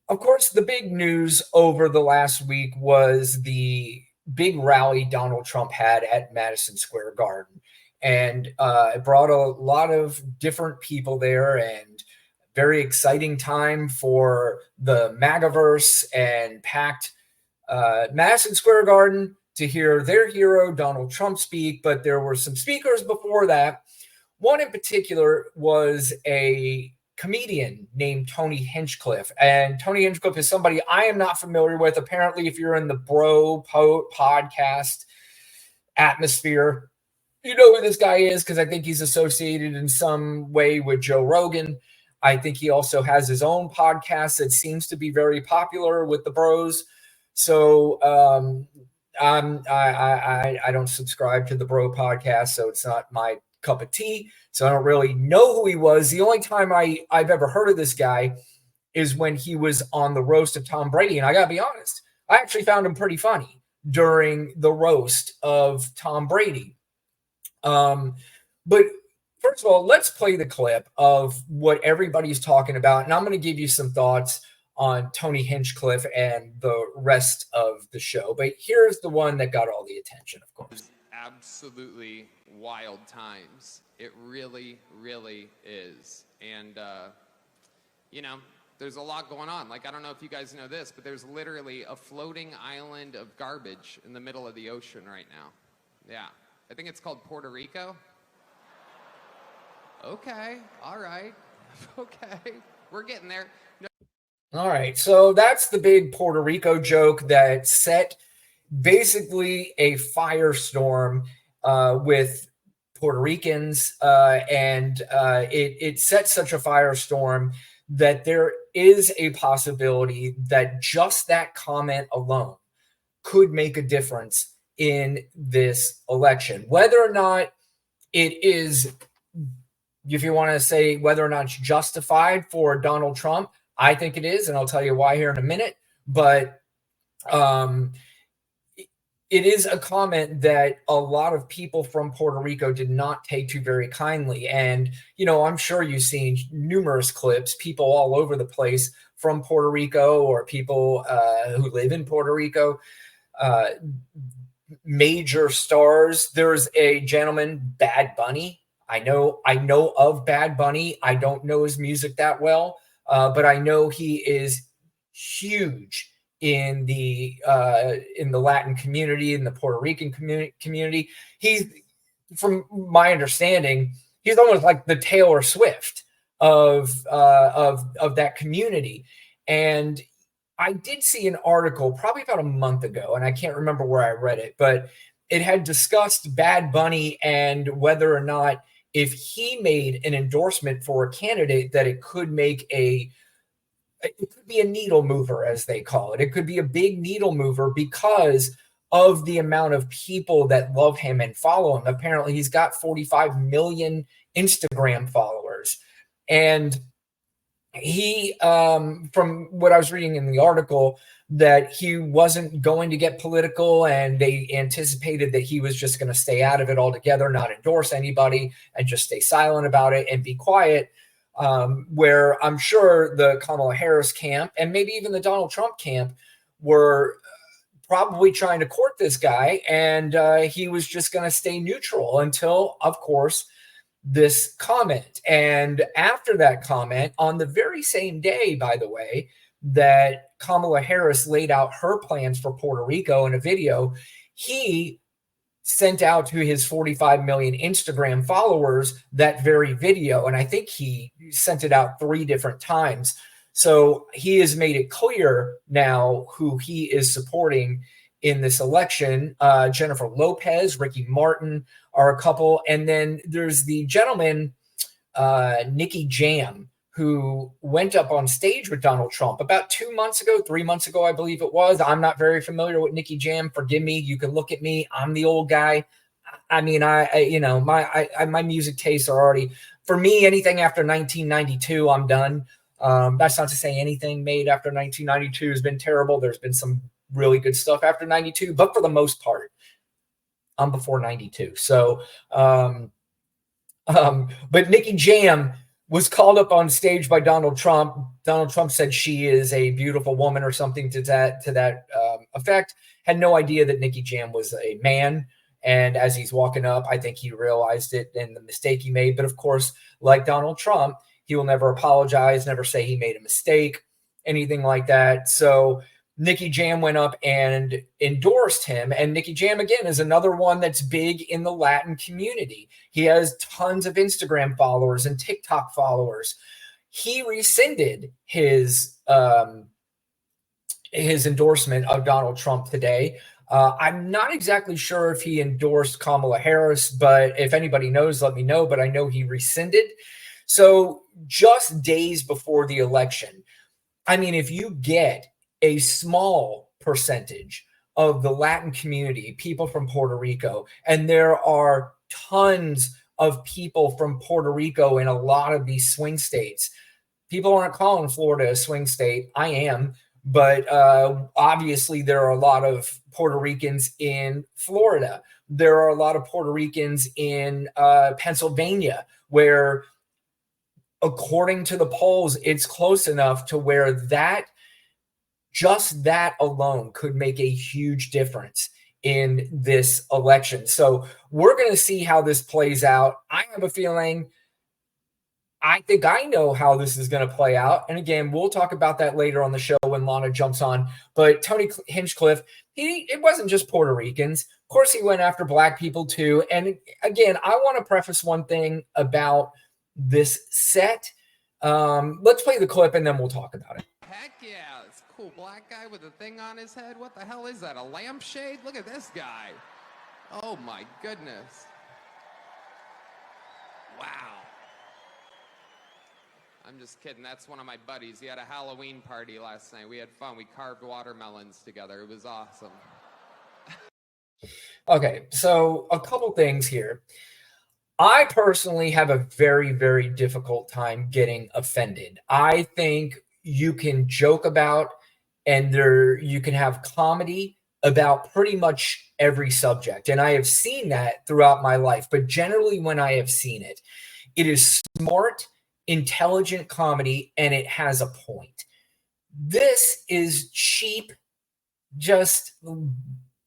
Of course, the big news over the last week was the big rally Donald Trump had at Madison Square Garden. And it brought a lot of different people there, and very exciting time for the MAGAverse, and packed Madison Square Garden to hear their hero, Donald Trump, speak. But there were some speakers before that. One in particular was a comedian named Tony Hinchcliffe. And Tony Hinchcliffe is somebody I am not familiar with. Apparently, if you're in the podcast atmosphere, you know who this guy is, because I think he's associated in some way with Joe Rogan. I think he also has his own podcast that seems to be very popular with the bros. So I don't subscribe to the bro podcast, so it's not my cup of tea. So I don't really know who he was. The only time I've ever heard of this guy is when he was on the roast of Tom Brady. And I got to be honest, I actually found him pretty funny during the roast of Tom Brady. But first of all, let's play the clip of what everybody's talking about. And I'm going to give you some thoughts on Tony Hinchcliffe and the rest of the show. But here's the one that got all the attention, of course. Absolutely wild times. It really, really is. And, there's a lot going on. Like, I don't know if you guys know this, but there's literally a floating island of garbage in the middle of the ocean right now. Yeah. I think it's called Puerto Rico. Okay. All right. Okay. We're getting there. No. All right. So that's the big Puerto Rico joke that set basically a firestorm with Puerto Ricans, and it set such a firestorm that there is a possibility that just that comment alone could make a difference in this election. Whether or not it is, if you want to say whether or not it's justified for Donald Trump, I think it is, and I'll tell you why here in a minute. But it is a comment that a lot of people from Puerto Rico did not take to very kindly. And, I'm sure you've seen numerous clips, people all over the place from Puerto Rico, or people who live in Puerto Rico, major stars. There's a gentleman, Bad Bunny. I know of Bad Bunny. I don't know his music that well, but I know he is huge in the Latin community, in the Puerto Rican community. He's, from my understanding, he's almost like the Taylor Swift of that community. And I did see an article probably about a month ago, and I can't remember where I read it, but it had discussed Bad Bunny and whether or not, if he made an endorsement for a candidate, that it could make it could be a needle mover, as they call it. It could be a big needle mover because of the amount of people that love him and follow him. Apparently, he's got 45 million Instagram followers. And he, from what I was reading in the article, that he wasn't going to get political, and they anticipated that he was just going to stay out of it altogether, not endorse anybody, and just stay silent about it and be quiet. Where I'm sure the Kamala Harris camp, and maybe even the Donald Trump camp, were probably trying to court this guy, and he was just going to stay neutral until, of course, this comment. And after that comment, on the very same day, by the way, that Kamala Harris laid out her plans for Puerto Rico in a video, he sent out to his 45 million Instagram followers that very video. And I think he sent it out 3 different times. So he has made it clear now who he is supporting in this election. Jennifer Lopez, Ricky Martin are a couple. And then there's the gentleman, Nicky Jam, who went up on stage with Donald Trump about 2 months ago, 3 months ago, I believe it was. I'm not very familiar with Nicky Jam. Forgive me. You can look at me. I'm the old guy. I mean, my music tastes are already, for me, anything after 1992, I'm done. That's not to say anything made after 1992 has been terrible. There's been some really good stuff after 92, but for the most part, I'm before 92. So, but Nicky Jam was called up on stage by Donald Trump. Donald Trump said she is a beautiful woman or something to that effect. Had no idea that Nicky Jam was a man. And as he's walking up, I think he realized it and the mistake he made. But of course, like Donald Trump, he will never apologize, never say he made a mistake, anything like that. So Nicky Jam went up and endorsed him. And Nicky Jam, again, is another one that's big in the Latin community. He has tons of Instagram followers and TikTok followers. He rescinded his endorsement of Donald Trump today. I'm not exactly sure if he endorsed Kamala Harris, but if anybody knows, let me know. But I know he rescinded. So just days before the election, I mean, if you get a small percentage of the Latin community, people from Puerto Rico, and there are tons of people from Puerto Rico in a lot of these swing states. People aren't calling Florida a swing state. I am. But obviously, there are a lot of Puerto Ricans in Florida. There are a lot of Puerto Ricans in Pennsylvania, where, according to the polls, it's close enough to where just that alone could make a huge difference in this election. So we're going to see how this plays out. I have a feeling, I think I know how this is going to play out. And again, we'll talk about that later on the show when Lana jumps on. But Tony Hinchcliffe, it wasn't just Puerto Ricans. Of course, he went after Black people too. And again, I want to preface one thing about this set. Let's play the clip and then we'll talk about it. Heck yeah, it's a cool black guy with a thing on his head. What the hell is that, a lampshade? Look at this guy. Oh my goodness. Wow. I'm just kidding. That's one of my buddies. He had a Halloween party last night. We had fun. We carved watermelons together. It was awesome. Okay, so a couple things here. I personally have a very, very difficult time getting offended. I think you can joke about and you can have comedy about pretty much every subject. And I have seen that throughout my life. But generally, when I have seen it, it is smart, intelligent comedy, and it has a point. This is cheap, just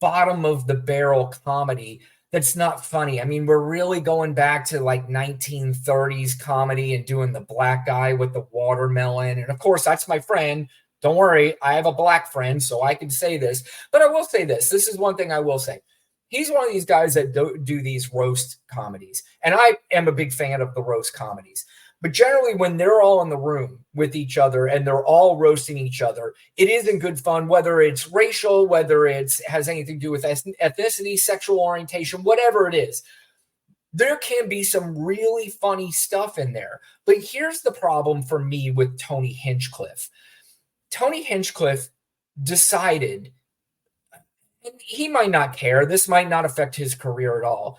bottom of the barrel comedy that's not funny. I mean, we're really going back to like 1930s comedy and doing the black guy with the watermelon. And of course, that's my friend. Don't worry, I have a black friend, so I can say this. But I will say this. This is one thing I will say. He's one of these guys that do these roast comedies. And I am a big fan of the roast comedies. But generally, when they're all in the room with each other and they're all roasting each other, it isn't good fun, whether it's racial, whether it has anything to do with ethnicity, sexual orientation, whatever it is. There can be some really funny stuff in there. But here's the problem for me with Tony Hinchcliffe. Tony Hinchcliffe decided, and he might not care, this might not affect his career at all,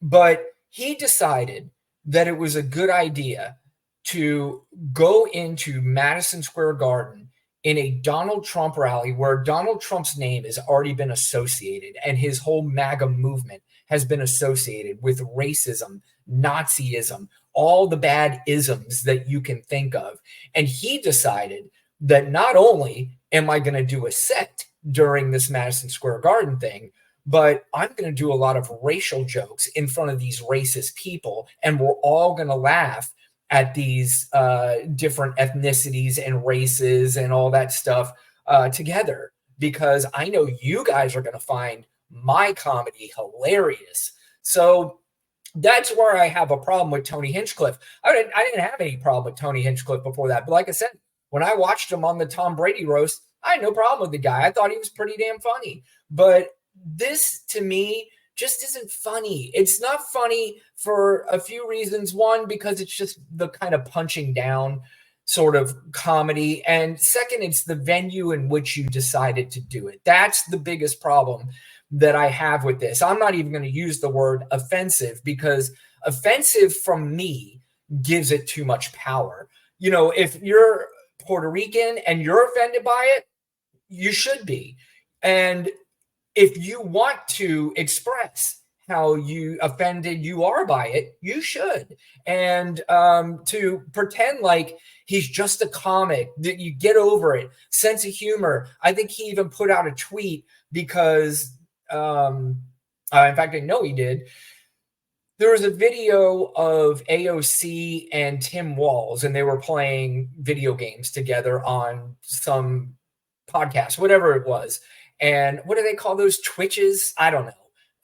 but he decided that it was a good idea to go into Madison Square Garden in a Donald Trump rally where Donald Trump's name has already been associated and his whole MAGA movement has been associated with racism, Nazism, all the bad isms that you can think of. And he decided that not only am I going to do a set during this Madison Square Garden thing, but I'm going to do a lot of racial jokes in front of these racist people, and we're all going to laugh at these different ethnicities and races and all that stuff together, because I know you guys are going to find my comedy hilarious. So that's where I have a problem with Tony Hinchcliffe. I didn't have any problem with Tony Hinchcliffe before that, but like I said, when I watched him on the Tom Brady roast, I had no problem with the guy. I thought he was pretty damn funny. But this, to me, just isn't funny. It's not funny for a few reasons. One, because it's just the kind of punching down sort of comedy. And second, it's the venue in which you decided to do it. That's the biggest problem that I have with this. I'm not even going to use the word offensive, because offensive from me gives it too much power. You know, if you're Puerto Rican and you're offended by it, you should be. And if you want to express how you offended you are by it, you should. And to pretend like he's just a comic, that you get over it, sense of humor. I think he even put out a tweet because, in fact, I know he did. There was a video of AOC and Tim Walz, and they were playing video games together on some podcast, whatever it was. And what do they call those Twitches? I don't know.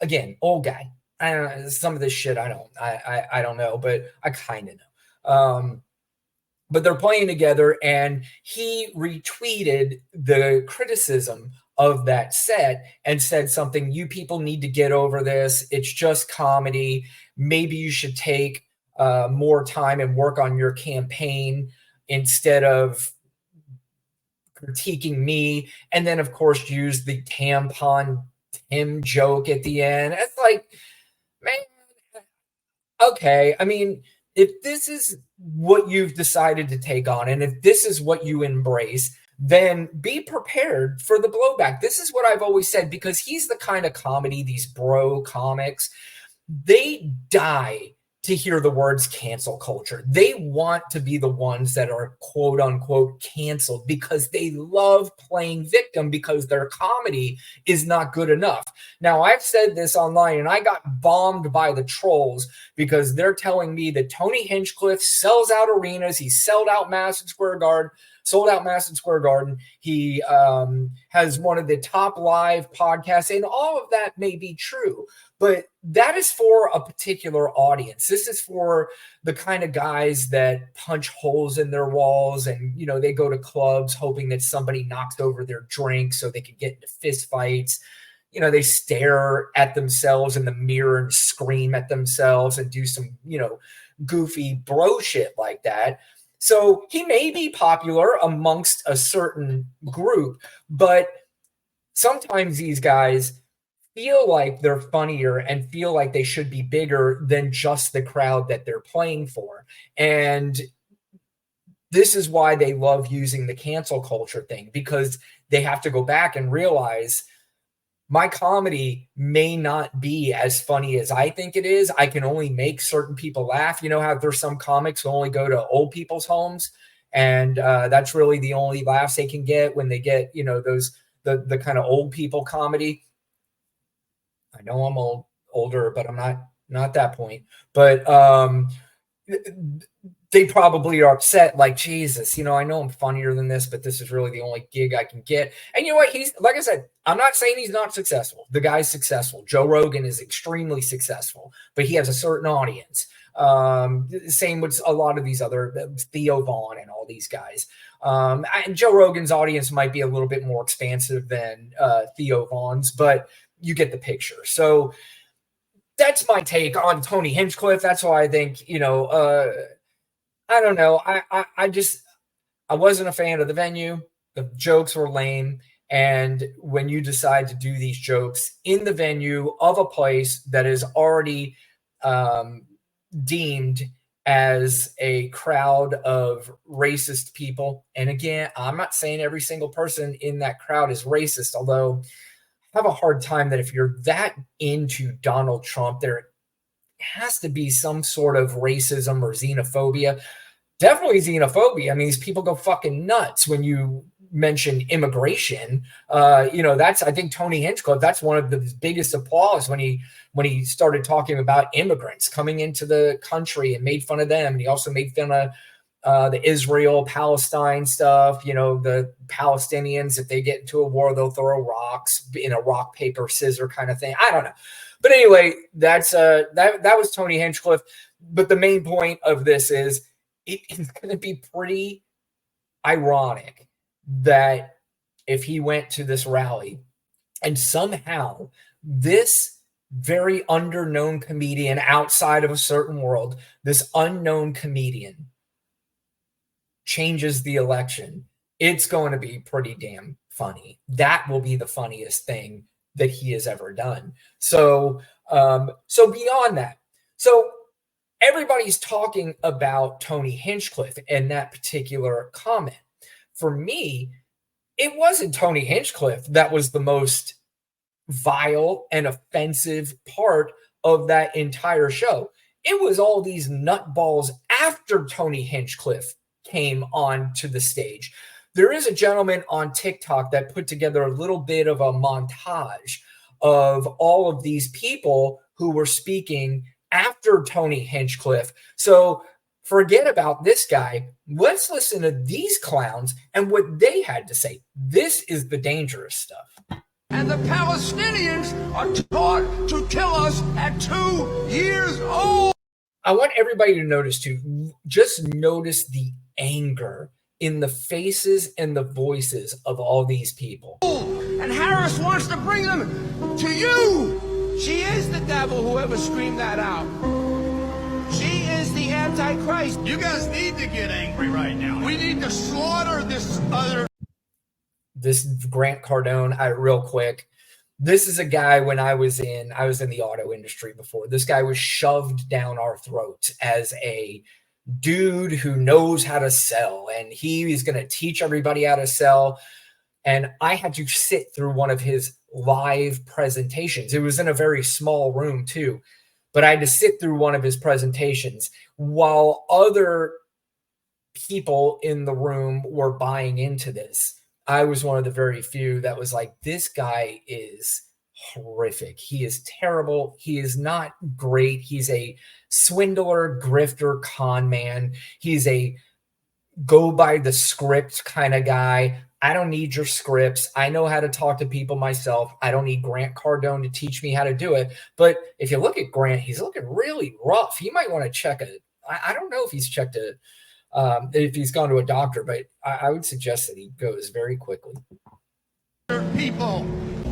Again, old guy. I don't know. Some of this shit I don't know, but I kind of know. But they're playing together, and he retweeted the criticism of that set and said something, you people need to get over this. It's just comedy. Maybe you should take more time and work on your campaign instead of critiquing me. And then, of course, use the tampon Tim joke at the end. It's like, man, okay. I mean, if this is what you've decided to take on, and if this is what you embrace, then be prepared for the blowback. This is what I've always said, because he's the kind of comedy, these bro comics, they die to hear the words cancel culture. They want to be the ones that are quote unquote canceled because they love playing victim because their comedy is not good enough. Now, I've said this online and I got bombed by the trolls because they're telling me that Tony Hinchcliffe sells out arenas. He sold out Madison Square Garden. He has one of the top live podcasts, and all of that may be true, but that is for a particular audience. This is for the kind of guys that punch holes in their walls, and they go to clubs hoping that somebody knocks over their drink so they can get into fist fights. They stare at themselves in the mirror and scream at themselves and do some, goofy bro shit like that. So he may be popular amongst a certain group, but sometimes these guys feel like they're funnier and feel like they should be bigger than just the crowd that they're playing for. And this is why they love using the cancel culture thing, because they have to go back and realize my comedy may not be as funny as I think it is. I can only make certain people laugh. You know how there's some comics who only go to old people's homes, and that's really the only laughs they can get when they get, the kind of old people comedy. I know I'm older, but I'm not that point. But they probably are upset, like, Jesus, I know I'm funnier than this, but this is really the only gig I can get. And you know what? He's, like I said, I'm not saying he's not successful. The guy's successful. Joe Rogan is extremely successful, but he has a certain audience. Same with a lot of these other, Theo Vaughn and all these guys. And Joe Rogan's audience might be a little bit more expansive than Theo Vaughn's, but you get the picture. So that's my take on Tony Hinchcliffe. That's why I think, I don't know. I wasn't a fan of the venue. The jokes were lame. And when you decide to do these jokes in the venue of a place that is already deemed as a crowd of racist people, and again, I'm not saying every single person in that crowd is racist, although I have a hard time that if you're that into Donald Trump, there has to be some sort of racism or xenophobia. Definitely xenophobia. I mean, these people go fucking nuts when you mention immigration. That's, I think, Tony Hinchcliffe, that's one of the biggest applause when he started talking about immigrants coming into the country and made fun of them. And he also made fun of the Israel-Palestine stuff. The Palestinians, if they get into a war, they'll throw rocks in a rock, paper, scissor kind of thing. I don't know. But anyway, that was Tony Hinchcliffe. But the main point of this is it's going to be pretty ironic that if he went to this rally and somehow this very underknown comedian outside of a certain world, this unknown comedian changes the election, it's going to be pretty damn funny. That will be the funniest thing that he has ever done. So beyond that, so everybody's talking about Tony Hinchcliffe and that particular comment. For me, it wasn't Tony Hinchcliffe that was the most vile and offensive part of that entire show. It was all these nutballs after Tony Hinchcliffe came on to the stage. There is a gentleman on TikTok that put together a little bit of a montage of all of these people who were speaking after Tony Hinchcliffe. So forget about this guy. Let's listen to these clowns and what they had to say. This is the dangerous stuff. And the Palestinians are taught to kill us at 2 years old. I want everybody to notice too, just notice the anger in the faces and the voices of all these people. And Harris wants to bring them to you. She is the devil, whoever screamed that out. She is the Antichrist. You guys need to get angry right now. We need to slaughter this Grant Cardone, real quick. This is a guy when I was in the auto industry before. This guy was shoved down our throats as a dude who knows how to sell, and he is going to teach everybody how to sell. And I had to sit through one of his live presentations. It was in a very small room too, but I had to sit through one of his presentations while other people in the room were buying into this. I was one of the very few that was like, this guy is horrific. He is terrible. He is not great. He's a swindler, grifter, con man. He's a go by the script kind of guy. I don't need your scripts. I know how to talk to people myself. I don't need Grant Cardone to teach me how to do it. But if you look at Grant, he's looking really rough. He might want to check I don't know if he's checked if he's gone to a doctor, but I would suggest that he goes very quickly. people.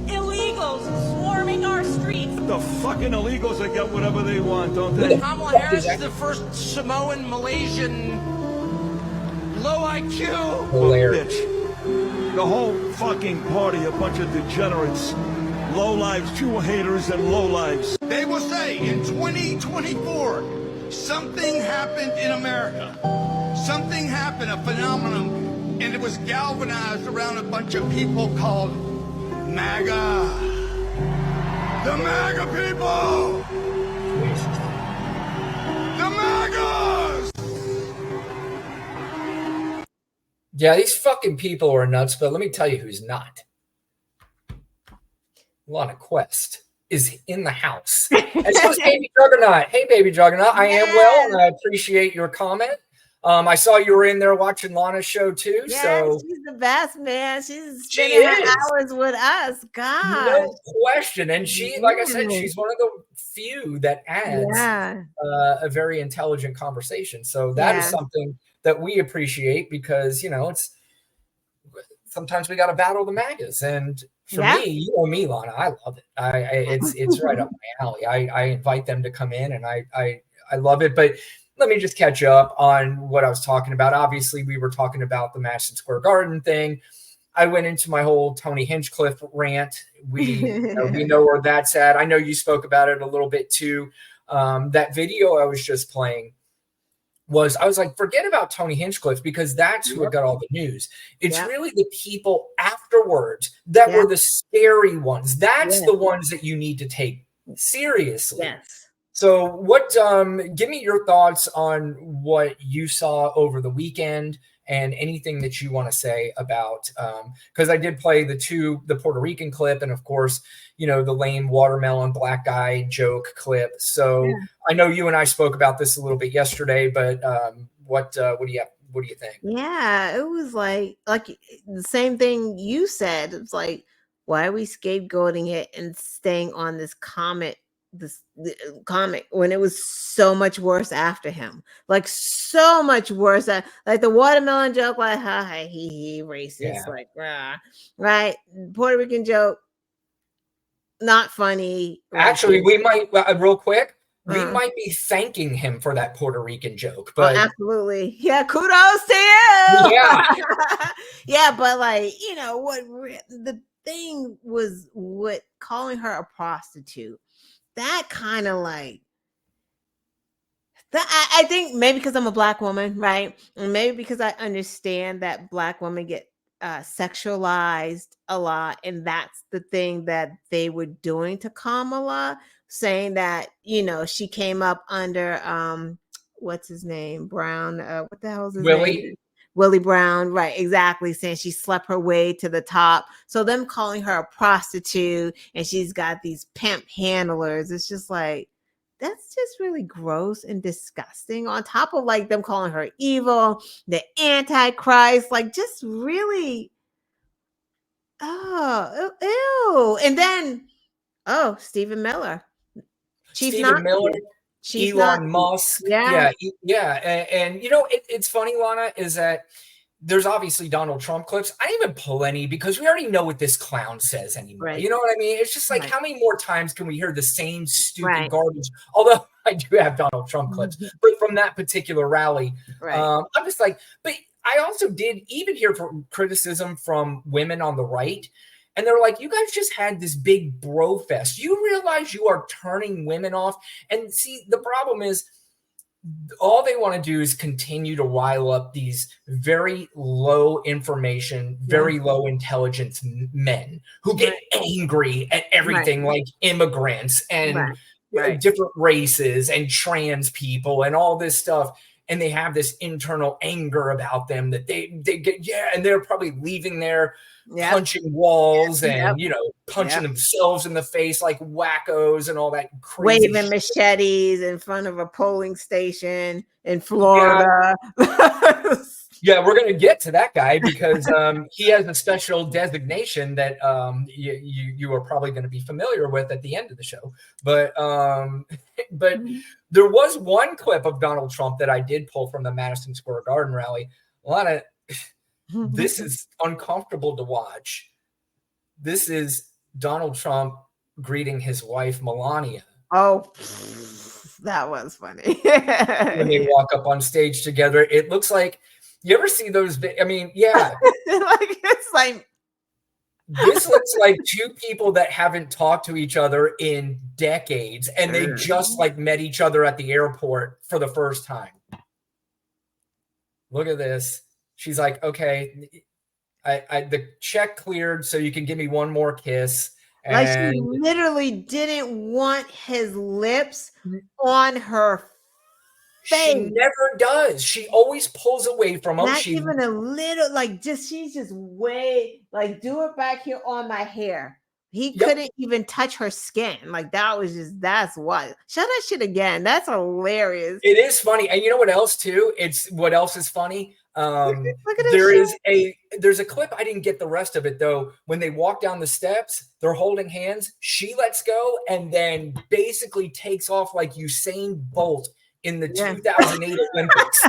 Illegals swarming our streets. The fucking illegals that get whatever they want, don't they? Kamala Harris is the first Samoan Malaysian low IQ. Hilarious. Bitch. The whole fucking party, a bunch of degenerates, low lives, true haters, and low lives. They will say in 2024, something happened in America. Something happened, a phenomenon, and it was galvanized around a bunch of people called MAGA. The MAGA people! The MAGAs! Yeah, these fucking people are nuts, but let me tell you who's not. Lana Quest is in the house. And so is Baby Juggernaut. Hey, Baby Juggernaut. I am well, and I appreciate your comment. I saw you were in there watching Lana's show too. Yes, so she's the best, man. She's spending her hours with us. God, no question. And she, like I said, she's one of the few that adds a very intelligent conversation. So that is something that we appreciate because, you know, it's sometimes we got to battle the MAGAs. And for me, you know me, Lana, I love it. It's right up my alley. I invite them to come in and I love it. But let me just catch up on what I was talking about. Obviously, we were talking about the Madison Square Garden thing. I went into my whole Tony Hinchcliffe rant. We know where that's at. I know you spoke about it a little bit too. That video I was just playing I was like, forget about Tony Hinchcliffe because that's who got all the news. It's really the people afterwards that were the scary ones. That's the ones that you need to take seriously. Yes. So give me your thoughts on what you saw over the weekend and anything that you want to say about, because I did play the Puerto Rican clip and of course, you know, the lame watermelon black guy joke clip. So I know you and I spoke about this a little bit yesterday, but what do you think? Yeah, it was like the same thing you said. It's like, why are we scapegoating it and staying on this comment when it was so much worse after him, like so much worse, like the watermelon joke, like he racist, like right, Puerto Rican joke, not funny. Actually, we might real quick. We might be thanking him for that Puerto Rican joke, but absolutely, kudos to you. Yeah, but like, you know what the thing was, what calling her a prostitute. That kind of like that. I think maybe because I'm a Black woman, right? And maybe because I understand that Black women get sexualized a lot, and that's the thing that they were doing to Kamala. saying that, you know, she came up under what's his name? Brown. What the hell is his Willie. name? Willie Brown, right? Exactly, saying she slept her way to the top. So them calling her a prostitute and she's got these pimp handlers, it's just like, that's just really gross and disgusting. On top of like them calling her evil, the Antichrist, like just really, oh, ew. And then, oh, Stephen Miller, Chief Stephen Miller, Chief Elon Nazi. Musk. Yeah. Yeah. And you know, it's funny, Lana, is that there's obviously Donald Trump clips. I didn't even pull any because we already know what this clown says anymore. Right. You know what I mean? It's just like, Right. how many more times can we hear the same stupid Right. garbage? Although I do have Donald Trump clips, but from that particular rally, Right. I'm just like, but I also did even hear from criticism from women on the right. And they're like, you guys just had this big bro fest. You realize you are turning women off. And see, the problem is, all they want to do is continue to rile up these very low information, very low intelligence men who get angry at everything, like immigrants and different races and trans people and all this stuff. And they have this internal anger about them that they get, and they're probably leaving there punching walls and, you know, punching themselves in the face like wackos and all that crazy waving machetes in front of a polling station in Florida. Yeah, we're going to get to that guy because he has a special designation that you are probably going to be familiar with at the end of the show. But there was one clip of Donald Trump that I did pull from the Madison Square Garden rally. A lot of this is uncomfortable to watch. This is Donald Trump greeting his wife, Melania. Oh, that was funny. When they walk up on stage together, it looks like, you ever see those? I mean, yeah. It's like, this looks like two people that haven't talked to each other in decades, and they just like met each other at the airport for the first time. Look at this. She's like, okay, I the check cleared, so you can give me one more kiss. And like she literally didn't want his lips on her face. She never does. She always pulls away from him. Not even a little, like she's just way, like, do it back here on my hair. He couldn't even touch her skin. Like that was just, that's what. Show that shit again. That's hilarious. It is funny. And you know what else too? What else is funny? Look at this There's a clip. I didn't get the rest of it though. When they walk down the steps, they're holding hands. She lets go and then basically takes off like Usain Bolt in the 2008 Olympics.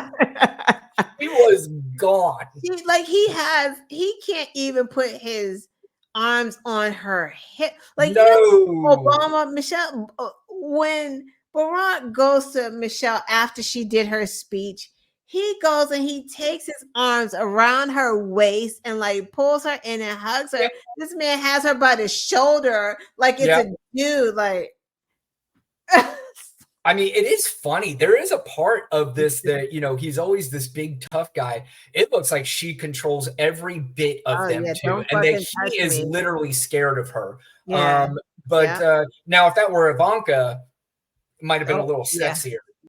He was gone. He can't even put his arms on her hip. Like, no. Obama, Michelle, when Barack goes to Michelle after she did her speech, he goes and he takes his arms around her waist and like pulls her in and hugs her. This man has her by the shoulder like it's a dude. Like, I mean, it is funny. There is a part of this that, you know, he's always this big tough guy. It looks like she controls every bit of them too, and that he is literally scared of her. Yeah. Now, if that were Ivanka, it might have been a little sexier.